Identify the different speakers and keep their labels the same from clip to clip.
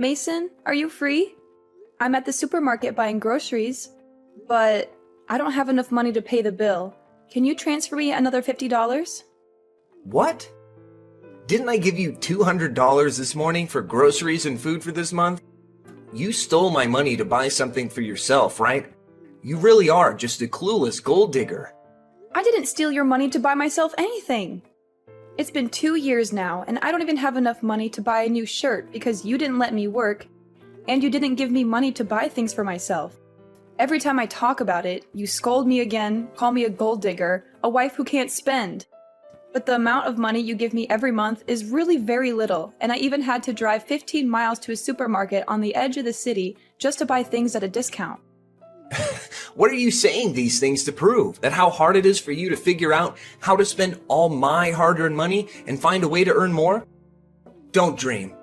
Speaker 1: Mason, are you free? I'm at the supermarket buying groceries, but I don't have enough money to pay the bill. Can you transfer me another $50?
Speaker 2: What? Didn't I give you $200 this morning for groceries and food for this month? You stole my money to buy something for yourself, right? You really are just a clueless gold digger.
Speaker 1: I didn't steal your money to buy myself anything. It's been 2 years now, and I don't even have enough money to buy a new shirt because you didn't let me work, and you didn't give me money to buy things for myself. Every time I talk about it, you scold me again, call me a gold digger, a wife who can't spend. But the amount of money you give me every month is really very little, and I even had to drive 15 miles to a supermarket on the edge of the city just to buy things at a discount.
Speaker 2: What are you saying these things to prove? That how hard it is for you to figure out how to spend all my hard-earned money and find a way to earn more? Don't dream.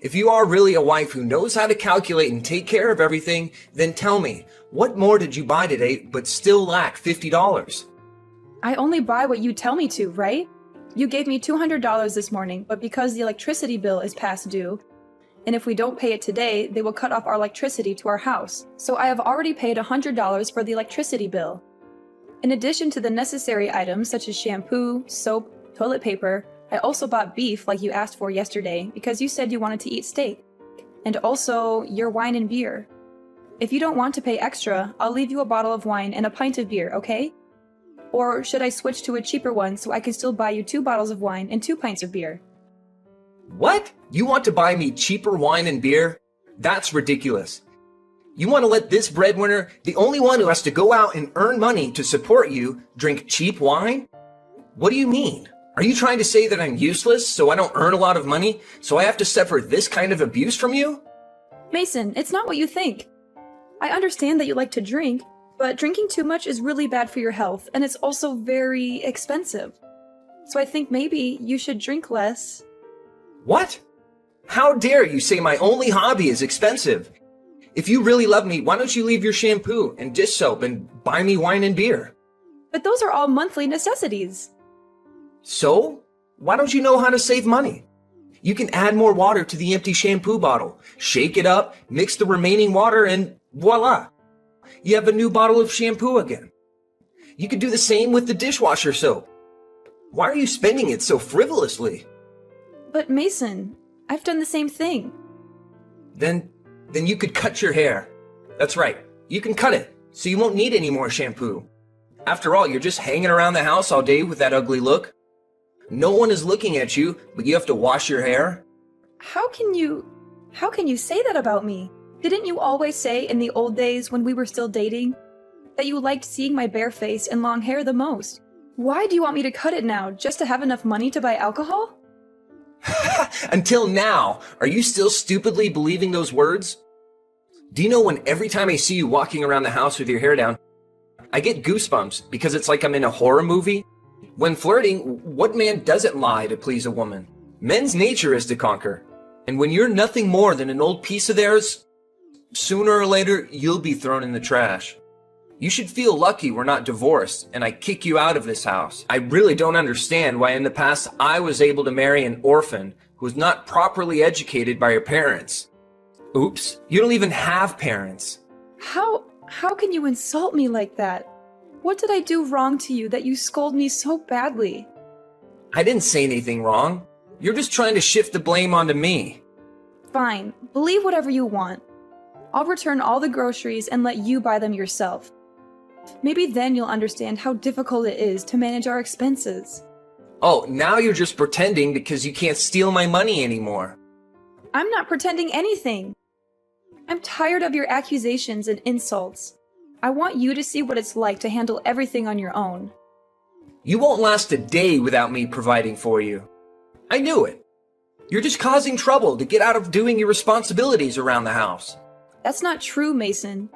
Speaker 2: If you are really a wife who knows how to calculate and take care of everything, then tell me, what more did you buy today but still lack $50?
Speaker 1: I only buy what you tell me to, right? You gave me $200 this morning, but because the electricity bill is past due, and if we don't pay it today, they will cut off our electricity to our house. So I have already paid $100 for the electricity bill. In addition to the necessary items such as shampoo, soap, toilet paper, I also bought beef like you asked for yesterday because you said you wanted to eat steak. And also your wine and beer. If you don't want to pay extra, I'll leave you a bottle of wine and a pint of beer, okay? Or should I switch to a cheaper one so I can still buy you 2 bottles of wine and 2 pints of beer?
Speaker 2: What? You want to buy me cheaper wine and beer? That's ridiculous. You want to let this breadwinner, the only one who has to go out and earn money to support you, drink cheap wine? What do you mean? Are you trying to say that I'm useless, so I don't earn a lot of money, so I have to suffer this kind of abuse from you?
Speaker 1: Mason, it's not what you think. I understand that you like to drink, but drinking too much is really bad for your health, and it's also very expensive. So I think maybe you should drink less.
Speaker 2: What? How dare you say my only hobby is expensive? If you really love me, why don't you leave your shampoo and dish soap and buy me wine and beer?
Speaker 1: But those are all monthly necessities.
Speaker 2: So? Why don't you know how to save money? You can add more water to the empty shampoo bottle, shake it up, mix the remaining water, and voila! You have a new bottle of shampoo again. You could do the same with the dishwasher soap. Why are you spending it so frivolously?
Speaker 1: But Mason, I've done the same thing.
Speaker 2: Then you could cut your hair. That's right, you can cut it, so you won't need any more shampoo. After all, you're just hanging around the house all day with that ugly look. No one is looking at you, but you have to wash your hair.
Speaker 1: How can you say that about me? Didn't you always say in the old days when we were still dating that you liked seeing my bare face and long hair the most? Why do you want me to cut it now, just to have enough money to buy alcohol?
Speaker 2: Until now, are you still stupidly believing those words? Do you know when every time I see you walking around the house with your hair down, I get goosebumps because it's like I'm in a horror movie? When flirting, what man doesn't lie to please a woman? Men's nature is to conquer. And when you're nothing more than an old piece of theirs, sooner or later, you'll be thrown in the trash. You should feel lucky we're not divorced and I kick you out of this house. I really don't understand why in the past I was able to marry an orphan who was not properly educated by her parents. Oops, you don't even have parents.
Speaker 1: How can you insult me like that? What did I do wrong to you that you scold me so badly?
Speaker 2: I didn't say anything wrong. You're just trying to shift the blame onto me.
Speaker 1: Fine, believe whatever you want. I'll return all the groceries and let you buy them yourself. Maybe then you'll understand how difficult it is to manage our expenses.
Speaker 2: Oh, now you're just pretending because you can't steal my money anymore.
Speaker 1: I'm not pretending anything. I'm tired of your accusations and insults. I want you to see what it's like to handle everything on your own.
Speaker 2: You won't last a day without me providing for you. I knew it. You're just causing trouble to get out of doing your responsibilities around the house.
Speaker 1: That's not true, Mason.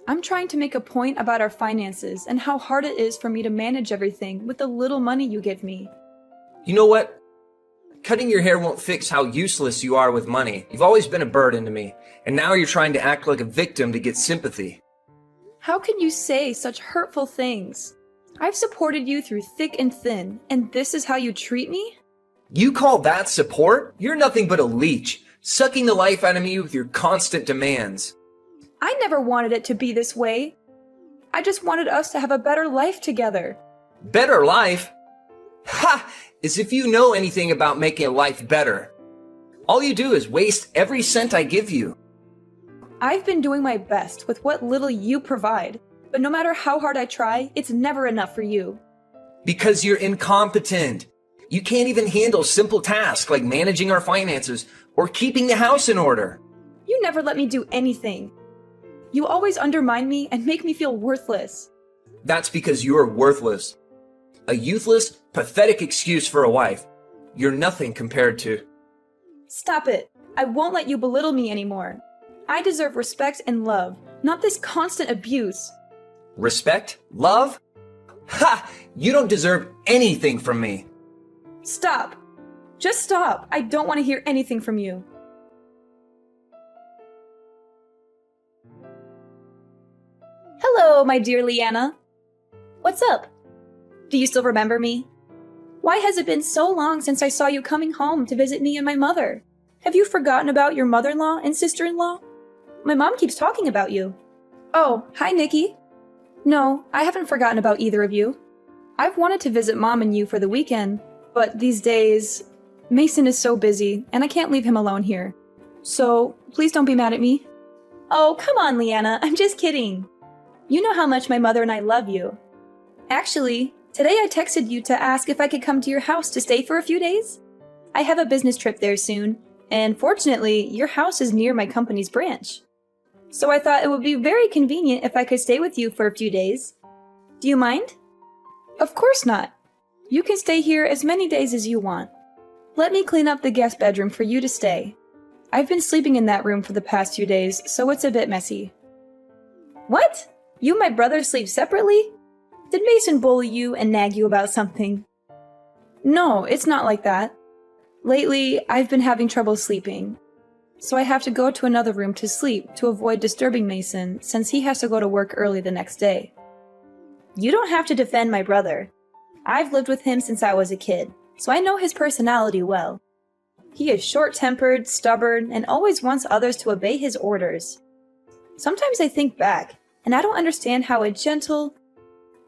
Speaker 1: I'm trying to make a point about our finances and how hard it is for me to manage everything with the little money you give me.
Speaker 2: You know what? Cutting your hair won't fix how useless you are with money. You've always been a burden to me, and now you're trying to act like a victim to get sympathy.
Speaker 1: How can you say such hurtful things? I've supported you through thick and thin, and this is how you treat me?
Speaker 2: You call that support? You're nothing but a leech, sucking the life out of me with your constant demands.
Speaker 1: I never wanted it to be this way. I just wanted us to have a better life together.
Speaker 2: Better life? Ha! As if you know anything about making a life better. All you do is waste every cent I give you.
Speaker 1: I've been doing my best with what little you provide, but no matter how hard I try, it's never enough for you.
Speaker 2: Because you're incompetent. You can't even handle simple tasks like managing our finances or keeping the house in order.
Speaker 1: You never let me do anything. You always undermine me and make me feel worthless.
Speaker 2: That's because you're worthless. A useless, pathetic excuse for a wife. You're nothing compared to.
Speaker 1: Stop it. I won't let you belittle me anymore. I deserve respect and love, not this constant abuse.
Speaker 2: Respect? Love? Ha! You don't deserve anything from me.
Speaker 1: Stop. Just stop. I don't want to hear anything from you. Hello, my dear Leanna. What's up? Do you still remember me? Why has it been so long since I saw you coming home to visit me and my mother? Have you forgotten about your mother-in-law and sister-in-law? My mom keeps talking about you. Oh, hi, Nikki. No, I haven't forgotten about either of you. I've wanted to visit Mom and you for the weekend, but these days, Mason is so busy, and I can't leave him alone here. So, please don't be mad at me. Oh, come on, Leanna, I'm just kidding. You know how much my mother and I love you. Actually, today I texted you to ask if I could come to your house to stay for a few days. I have a business trip there soon, and fortunately, your house is near my company's branch. So I thought it would be very convenient if I could stay with you for a few days. Do you mind? Of course not. You can stay here as many days as you want. Let me clean up the guest bedroom for you to stay. I've been sleeping in that room for the past few days, so it's a bit messy. What? You and my brother sleep separately? Did Mason bully you and nag you about something? No, it's not like that. Lately, I've been having trouble sleeping, so I have to go to another room to sleep to avoid disturbing Mason since he has to go to work early the next day. You don't have to defend my brother. I've lived with him since I was a kid, so I know his personality well. He is short-tempered, stubborn, and always wants others to obey his orders. Sometimes I think back, and I don't understand how a gentle,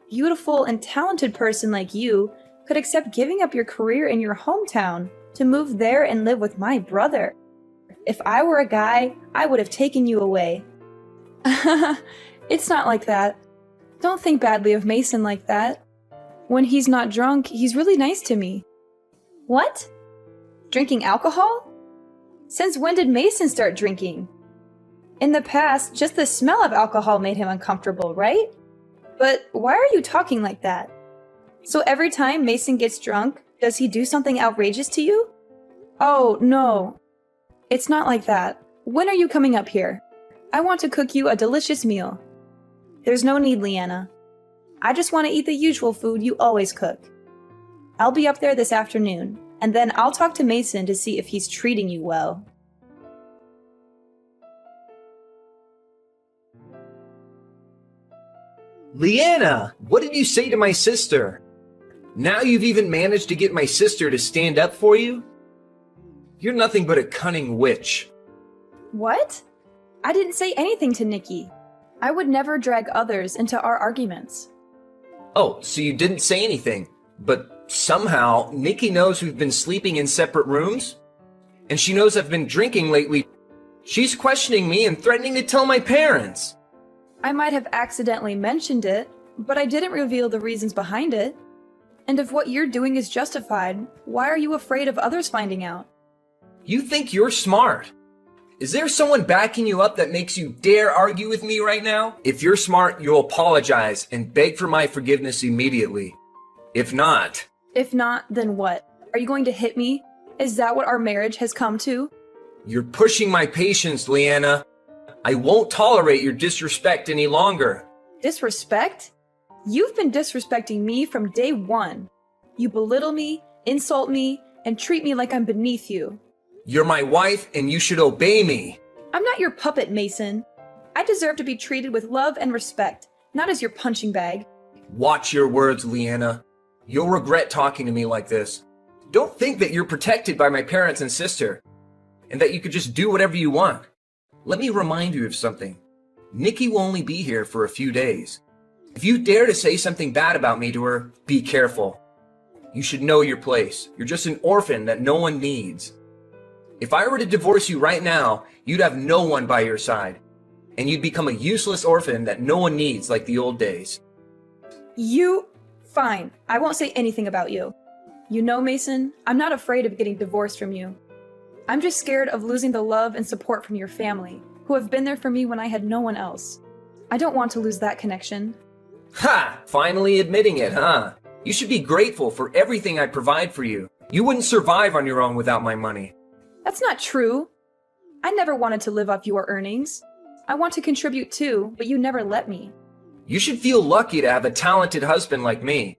Speaker 1: beautiful, and talented person like you could accept giving up your career in your hometown to move there and live with my brother. If I were a guy, I would have taken you away. It's not like that. Don't think badly of Mason like that. When he's not drunk, he's really nice to me. What? Drinking alcohol? Since when did Mason start drinking? In the past, just the smell of alcohol made him uncomfortable, right? But why are you talking like that? So every time Mason gets drunk, does he do something outrageous to you? Oh, no. It's not like that. When are you coming up here? I want to cook you a delicious meal. There's no need, Leanna. I just want to eat the usual food you always cook. I'll be up there this afternoon, and then I'll talk to Mason to see if he's treating you well.
Speaker 2: Leanna, what did you say to my sister? Now you've even managed to get my sister to stand up for you? You're nothing but a cunning witch.
Speaker 1: What? I didn't say anything to Nikki. I would never drag others into our arguments.
Speaker 2: Oh, so you didn't say anything, but somehow Nikki knows we've been sleeping in separate rooms? And she knows I've been drinking lately. She's questioning me and threatening to tell my parents.
Speaker 1: I might have accidentally mentioned it, but I didn't reveal the reasons behind it. And if what you're doing is justified, why are you afraid of others finding out?
Speaker 2: You think you're smart. Is there someone backing you up that makes you dare argue with me right now? If you're smart, you'll apologize and beg for my forgiveness immediately. If not...
Speaker 1: If not, then what? Are you going to hit me? Is that what our marriage has come to?
Speaker 2: You're pushing my patience, Leanna. I won't tolerate your disrespect any longer.
Speaker 1: Disrespect? You've been disrespecting me from day one. You belittle me, insult me, and treat me like I'm beneath you.
Speaker 2: You're my wife, and you should obey me.
Speaker 1: I'm not your puppet, Mason. I deserve to be treated with love and respect, not as your punching bag.
Speaker 2: Watch your words, Leanna. You'll regret talking to me like this. Don't think that you're protected by my parents and sister. and that you could just do whatever you want. Let me remind you of something. Nikki will only be here for a few days. If you dare to say something bad about me to her, be careful. You should know your place. You're just an orphan that no one needs. If I were to divorce you right now, you'd have no one by your side, and you'd become a useless orphan that no one needs like the old days.
Speaker 1: Fine. I won't say anything about you. You know, Mason, I'm not afraid of getting divorced from you. I'm just scared of losing the love and support from your family, who have been there for me when I had no one else. I don't want to lose that connection.
Speaker 2: Ha! Finally admitting it, huh? You should be grateful for everything I provide for you. You wouldn't survive on your own without my money.
Speaker 1: That's not true. I never wanted to live off your earnings. I want to contribute too, but you never let me.
Speaker 2: You should feel lucky to have a talented husband like me.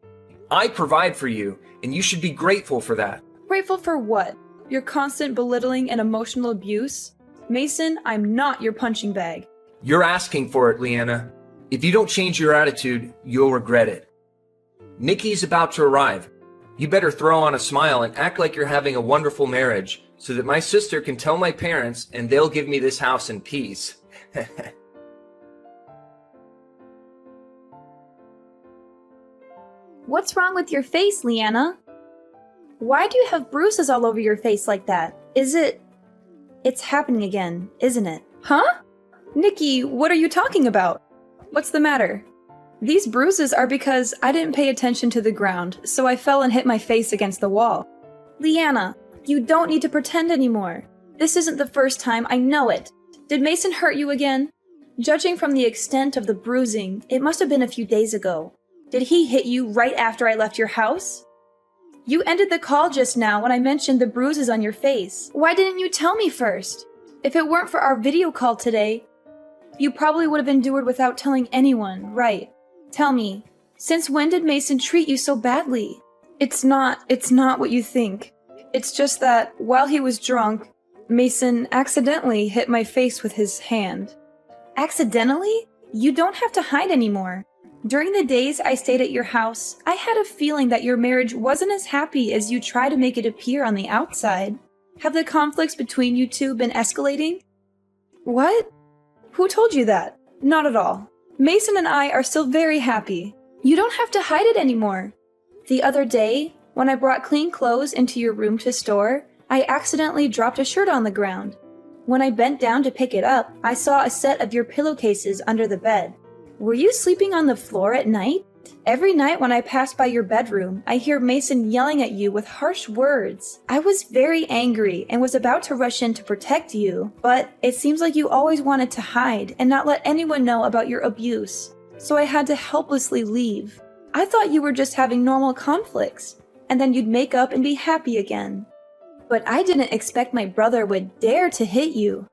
Speaker 2: I provide for you, and you should be grateful for that.
Speaker 1: Grateful for what? Your constant belittling and emotional abuse? Mason, I'm not your punching bag.
Speaker 2: You're asking for it, Leanna. If you don't change your attitude, you'll regret it. Nikki's about to arrive. You better throw on a smile and act like you're having a wonderful marriage so that my sister can tell my parents and they'll give me this house in peace.
Speaker 1: What's wrong with your face, Leanna? Why do you have bruises all over your face like that? It's happening again, isn't it? Huh? Nikki, what are you talking about? What's the matter? These bruises are because I didn't pay attention to the ground, so I fell and hit my face against the wall. Leanna, you don't need to pretend anymore. This isn't the first time, I know it. Did Mason hurt you again? Judging from the extent of the bruising, it must have been a few days ago. Did he hit you right after I left your house? You ended the call just now when I mentioned the bruises on your face. Why didn't you tell me first? If it weren't for our video call today, you probably would have endured without telling anyone, right? Tell me, since when did Mason treat you so badly? It's not what you think. It's just that while he was drunk, Mason accidentally hit my face with his hand. Accidentally? You don't have to hide anymore. During the days I stayed at your house, I had a feeling that your marriage wasn't as happy as you try to make it appear on the outside. Have the conflicts between you two been escalating? What? Who told you that? Not at all. Mason and I are still very happy. You don't have to hide it anymore. The other day, when I brought clean clothes into your room to store, I accidentally dropped a shirt on the ground. When I bent down to pick it up, I saw a set of your pillowcases under the bed. Were you sleeping on the floor at night? Every night when I pass by your bedroom, I hear Mason yelling at you with harsh words. I was very angry and was about to rush in to protect you, but it seems like you always wanted to hide and not let anyone know about your abuse, so I had to helplessly leave. I thought you were just having normal conflicts, and then you'd make up and be happy again. But I didn't expect my brother would dare to hit you.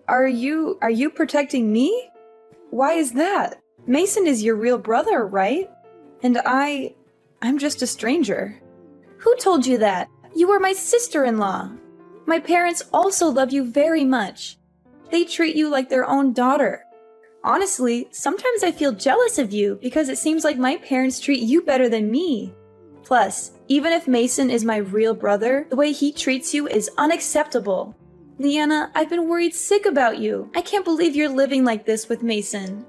Speaker 1: Are you protecting me? Why is that? Mason is your real brother, right? And I'm just a stranger. Who told you that? You are my sister-in-law. My parents also love you very much. They treat you like their own daughter. Honestly, sometimes I feel jealous of you because it seems like my parents treat you better than me. Plus, even if Mason is my real brother, the way he treats you is unacceptable. Leanna, I've been worried sick about you. I can't believe you're living like this with Mason.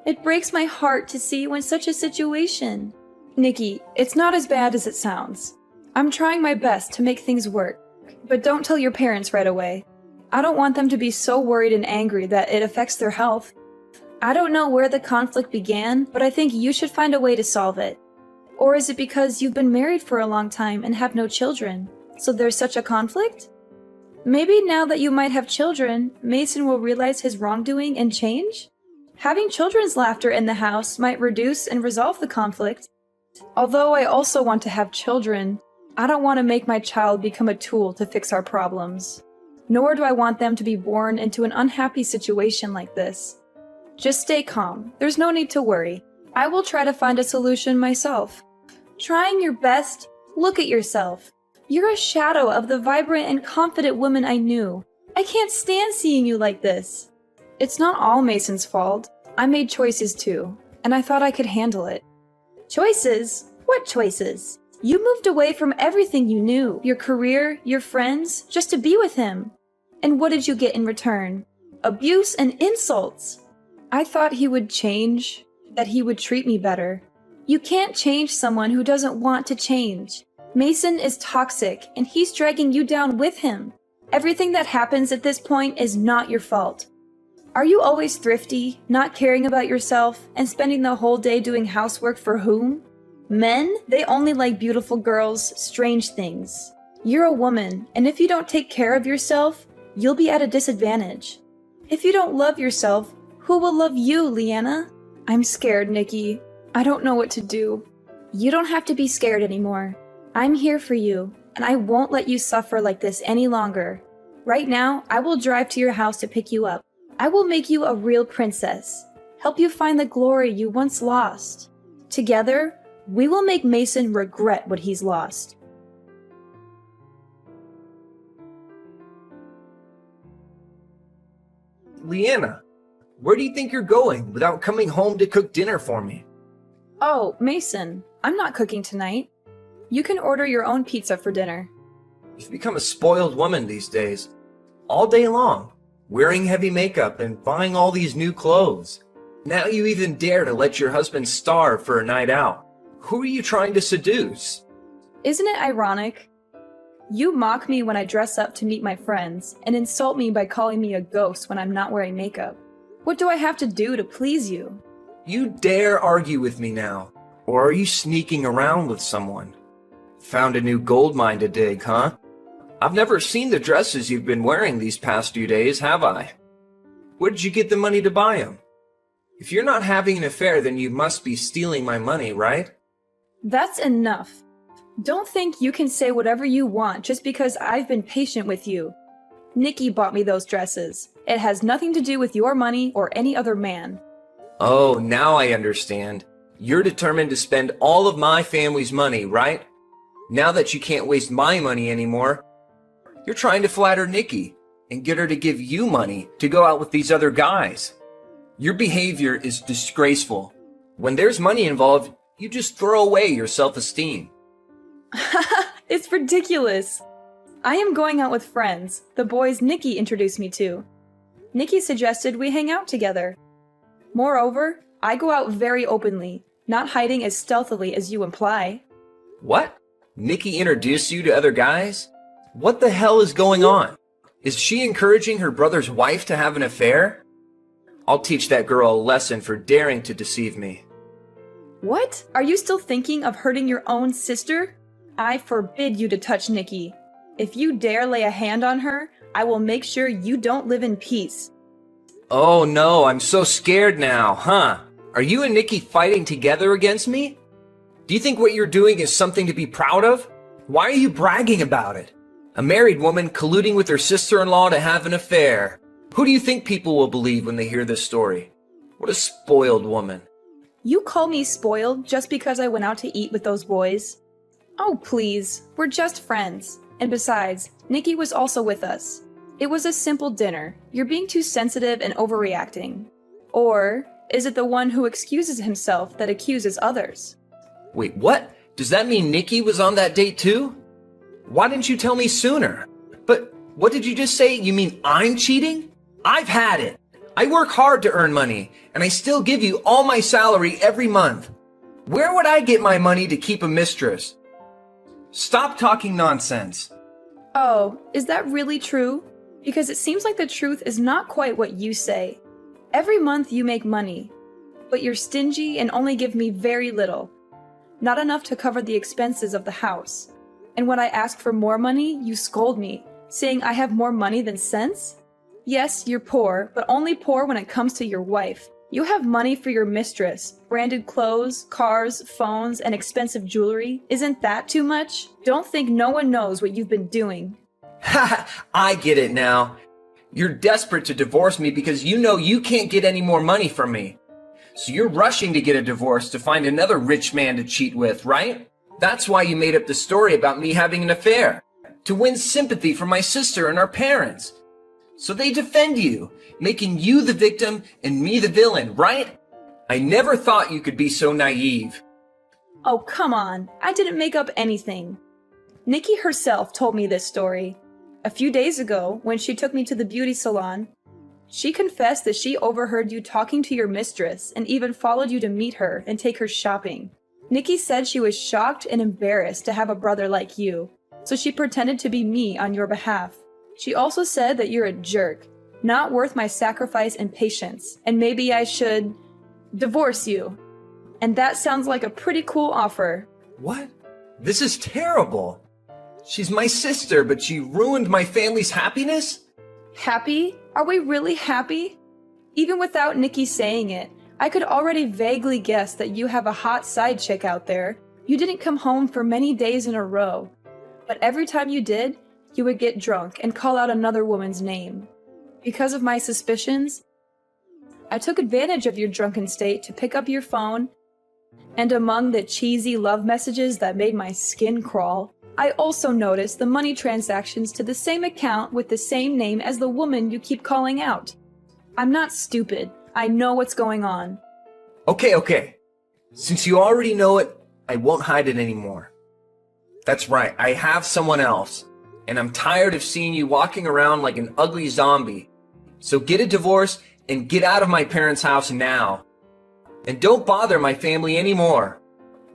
Speaker 1: It breaks my heart to see you in such a situation. Nikki, it's not as bad as it sounds. I'm trying my best to make things work, but don't tell your parents right away. I don't want them to be so worried and angry that it affects their health. I don't know where the conflict began, but I think you should find a way to solve it. Or is it because you've been married for a long time and have no children, so there's such a conflict? Maybe now that you might have children, Mason will realize his wrongdoing and change? Having children's laughter in the house might reduce and resolve the conflict. Although I also want to have children, I don't want to make my child become a tool to fix our problems. Nor do I want them to be born into an unhappy situation like this. Just stay calm. There's no need to worry. I will try to find a solution myself. Trying your best, look at yourself. You're a shadow of the vibrant and confident woman I knew. I can't stand seeing you like this. It's not all Mason's fault. I made choices too, and I thought I could handle it. Choices? What choices? You moved away from everything you knew, your career, your friends, just to be with him. And what did you get in return? Abuse and insults. I thought he would change, that he would treat me better. You can't change someone who doesn't want to change. Mason is toxic, and he's dragging you down with him. Everything that happens at this point is not your fault. Are you always thrifty, not caring about yourself, and spending the whole day doing housework for whom? Men, they only like beautiful girls, strange things. You're a woman, and if you don't take care of yourself, you'll be at a disadvantage. If you don't love yourself, who will love you, Leanna? I'm scared, Nikki. I don't know what to do. You don't have to be scared anymore. I'm here for you, and I won't let you suffer like this any longer. Right now, I will drive to your house to pick you up. I will make you a real princess, help you find the glory you once lost. Together, we will make Mason regret what he's lost.
Speaker 2: Leanna, where do you think you're going without coming home to cook dinner for me?
Speaker 1: Oh, Mason, I'm not cooking tonight. You can order your own pizza for dinner.
Speaker 2: You've become a spoiled woman these days. All day long, wearing heavy makeup and buying all these new clothes. Now you even dare to let your husband starve for a night out. Who are you trying to seduce?
Speaker 1: Isn't it ironic? You mock me when I dress up to meet my friends, and insult me by calling me a ghost when I'm not wearing makeup. What do I have to do to please you?
Speaker 2: You dare argue with me now? Or are you sneaking around with someone? Found a new gold mine to dig, huh? I've never seen the dresses you've been wearing these past few days, have I? Where did you get the money to buy them? If you're not having an affair, then you must be stealing my money, right?
Speaker 1: That's enough. Don't think you can say whatever you want just because I've been patient with you. Nikki bought me those dresses. It has nothing to do with your money or any other man.
Speaker 2: Oh, now I understand. You're determined to spend all of my family's money, right? Now that you can't waste my money anymore, you're trying to flatter Nikki and get her to give you money to go out with these other guys. Your behavior is disgraceful. When there's money involved, you just throw away your self-esteem.
Speaker 1: It's ridiculous. I am going out with friends, the boys Nikki introduced me to. Nikki suggested we hang out together. Moreover, I go out very openly, not hiding as stealthily as you imply.
Speaker 2: What? Nikki introduced you to other guys? What the hell is going on? Is she encouraging her brother's wife to have an affair? I'll teach that girl a lesson for daring to deceive me.
Speaker 1: What? Are you still thinking of hurting your own sister? I forbid you to touch Nikki. If you dare lay a hand on her, I will make sure you don't live in peace.
Speaker 2: Oh no, I'm so scared now, huh? Are you and Nikki fighting together against me? Do you think what you're doing is something to be proud of? Why are you bragging about it? A married woman colluding with her sister-in-law to have an affair. Who do you think people will believe when they hear this story? What a spoiled woman.
Speaker 1: You call me spoiled just because I went out to eat with those boys? Oh, please. We're just friends. And besides, Nikki was also with us. It was a simple dinner. You're being too sensitive and overreacting. Or is it the one who excuses himself that accuses others?
Speaker 2: Wait, what? Does that mean Nikki was on that date too? Why didn't you tell me sooner? But what did you just say? You mean I'm cheating? I've had it. I work hard to earn money, and I still give you all my salary every month. Where would I get my money to keep a mistress? Stop talking nonsense.
Speaker 1: Oh, is that really true? Because it seems like the truth is not quite what you say. Every month you make money, but you're stingy and only give me very little. Not enough to cover the expenses of the house. And when I ask for more money, you scold me, saying I have more money than sense? Yes, you're poor, but only poor when it comes to your wife. You have money for your mistress, branded clothes, cars, phones, and expensive jewelry. Isn't that too much? Don't think no one knows what you've been doing.
Speaker 2: Ha! I get it now. You're desperate to divorce me because you know you can't get any more money from me. So you're rushing to get a divorce to find another rich man to cheat with, right? That's why you made up the story about me having an affair. To win sympathy from my sister and our parents. So they defend you, making you the victim and me the villain, right? I never thought you could be so naive.
Speaker 1: Oh, come on. I didn't make up anything. Nikki herself told me this story. A few days ago, when she took me to the beauty salon, she confessed that she overheard you talking to your mistress and even followed you to meet her and take her shopping. Nikki said she was shocked and embarrassed to have a brother like you, so she pretended to be me on your behalf. She also said that you're a jerk, not worth my sacrifice and patience, and maybe I should divorce you. And that sounds like a pretty cool offer.
Speaker 2: What? This is terrible. She's my sister, but she ruined my family's happiness?
Speaker 1: Happy? Are we really happy? Even without Nikki saying it, I could already vaguely guess that you have a hot side chick out there. You didn't come home for many days in a row. But every time you did, you would get drunk and call out another woman's name. Because of my suspicions, I took advantage of your drunken state to pick up your phone, and among the cheesy love messages that made my skin crawl, I also noticed the money transactions to the same account with the same name as the woman you keep calling out. I'm not stupid. I know what's going on.
Speaker 2: Okay. Since you already know it, I won't hide it anymore. That's right, I have someone else, and I'm tired of seeing you walking around like an ugly zombie. So get a divorce and get out of my parents' house now. And don't bother my family anymore.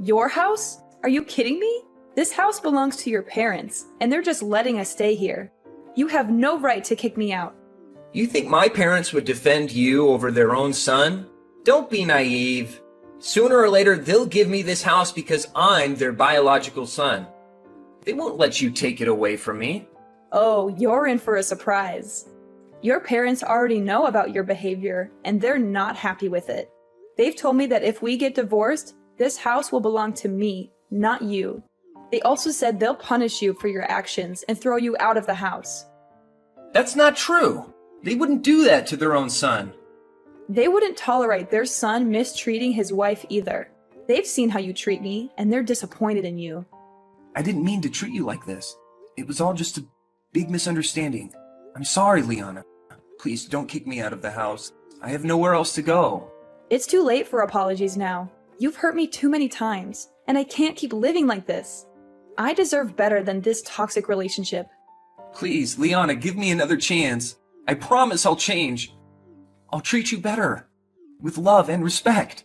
Speaker 1: Your house? Are you kidding me? This house belongs to your parents, and they're just letting us stay here. You have no right to kick me out.
Speaker 2: You think my parents would defend you over their own son? Don't be naive. Sooner or later, they'll give me this house because I'm their biological son. They won't let you take it away from me.
Speaker 1: Oh, you're in for a surprise. Your parents already know about your behavior, and they're not happy with it. They've told me that if we get divorced, this house will belong to me, not you. They also said they'll punish you for your actions and throw you out of the house.
Speaker 2: That's not true. They wouldn't do that to their own son.
Speaker 1: They wouldn't tolerate their son mistreating his wife either. They've seen how you treat me, and they're disappointed in you.
Speaker 3: I didn't mean to treat you like this. It was all just a big misunderstanding. I'm sorry, Liana. Please don't kick me out of the house. I have nowhere else to go.
Speaker 1: It's too late for apologies now. You've hurt me too many times, and I can't keep living like this. I deserve better than this toxic relationship.
Speaker 3: Please, Liana, give me another chance. I promise I'll change. I'll treat you better. With love and respect.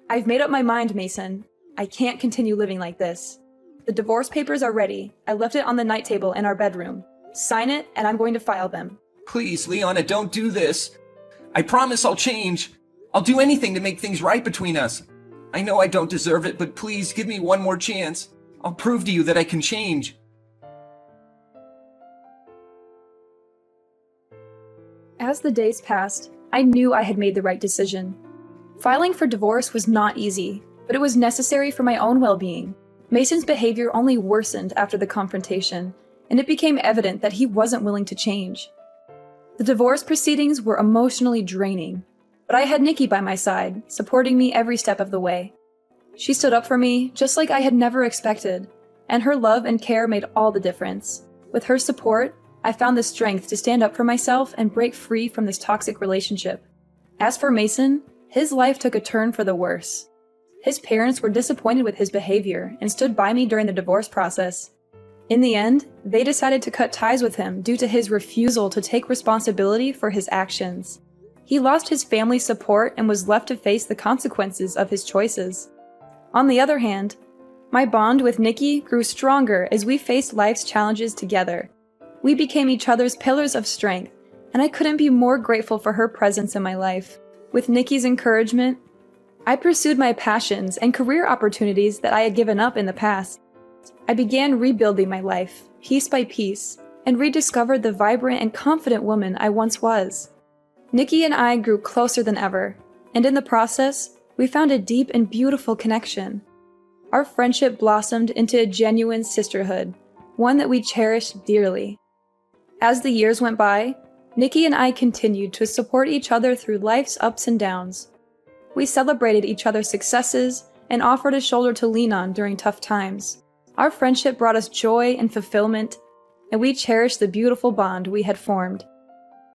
Speaker 1: I've made up my mind, Mason. I can't continue living like this. The divorce papers are ready. I left it on the night table in our bedroom. Sign it, and I'm going to file them.
Speaker 3: Please, Liana, don't do this. I promise I'll change. I'll do anything to make things right between us. I know I don't deserve it, but please give me one more chance. I'll prove to you that I can change.
Speaker 1: As the days passed, I knew I had made the right decision. Filing for divorce was not easy, but it was necessary for my own well-being. Mason's behavior only worsened after the confrontation, and it became evident that he wasn't willing to change. The divorce proceedings were emotionally draining, but I had Nikki by my side, supporting me every step of the way. She stood up for me, just like I had never expected, and her love and care made all the difference. With her support, I found the strength to stand up for myself and break free from this toxic relationship. As for Mason, his life took a turn for the worse. His parents were disappointed with his behavior and stood by me during the divorce process. In the end, they decided to cut ties with him due to his refusal to take responsibility for his actions. He lost his family's support and was left to face the consequences of his choices. On the other hand, my bond with Nikki grew stronger as we faced life's challenges together. We became each other's pillars of strength, and I couldn't be more grateful for her presence in my life. With Nikki's encouragement, I pursued my passions and career opportunities that I had given up in the past. I began rebuilding my life, piece by piece, and rediscovered the vibrant and confident woman I once was. Nikki and I grew closer than ever, and in the process, we found a deep and beautiful connection. Our friendship blossomed into a genuine sisterhood, one that we cherished dearly. As the years went by, Nikki and I continued to support each other through life's ups and downs. We celebrated each other's successes and offered a shoulder to lean on during tough times. Our friendship brought us joy and fulfillment, and we cherished the beautiful bond we had formed.